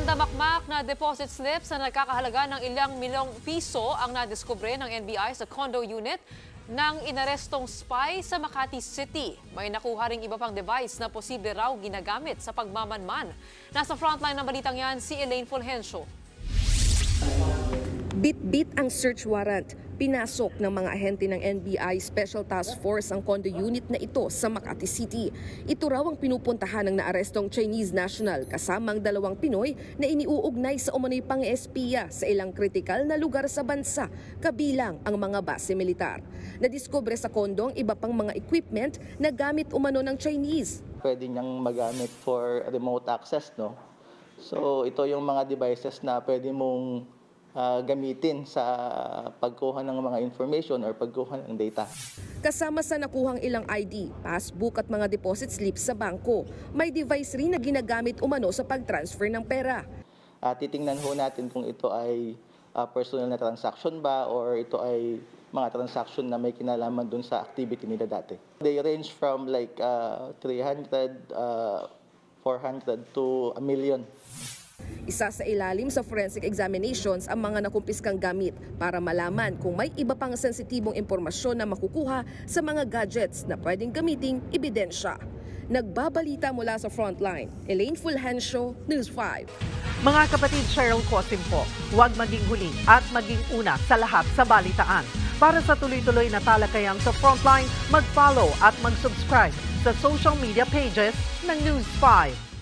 Mandamakmak na deposit slips na nagkakahalaga ng ilang milyong piso ang nadiskubre ng NBI sa condo unit ng inarestong spy sa Makati City. May nakuha ring iba pang device na posible raw ginagamit sa pagmamanman. Nasa frontline ng balitang yan si Elaine Fulgencio. Bit-bit ang search warrant. Pinasok ng mga ahente ng NBI Special Task Force ang condo unit na ito sa Makati City. Ito raw ang pinupuntahan ng naarestong Chinese national kasamang 2 Pinoy na iniuugnay sa umano'y pang-espiya sa ilang kritikal na lugar sa bansa, kabilang ang mga base militar. Nadiskubre sa kondo ang iba pang mga equipment na gamit umano ng Chinese. Pwede niyang magamit for remote access, no? So ito yung mga devices na pwede mong gamitin sa pagkuha ng mga information or pagkuha ng data. Kasama sa nakuhang ilang ID, passbook at mga deposit slips sa bangko, may device rin na ginagamit umano sa pag-transfer ng pera. Titingnan ho natin kung ito ay personal na transaction ba or ito ay mga transaction na may kinalaman dun sa activity nila dati. They range from like 300, 400 to 1 million. Isa sa ilalim sa forensic examinations ang mga nakumpiskang gamit para malaman kung may iba pang sensitibong impormasyon na makukuha sa mga gadgets na pwedeng gamiting ebidensya. Nagbabalita mula sa frontline, Elaine Fulgencio, News 5. Mga kapatid, Cheryl Cosim po, huwag maging huli at maging una sa lahat sa balitaan. Para sa tuloy-tuloy na talakayan sa frontline, mag-follow at mag-subscribe sa social media pages ng News 5.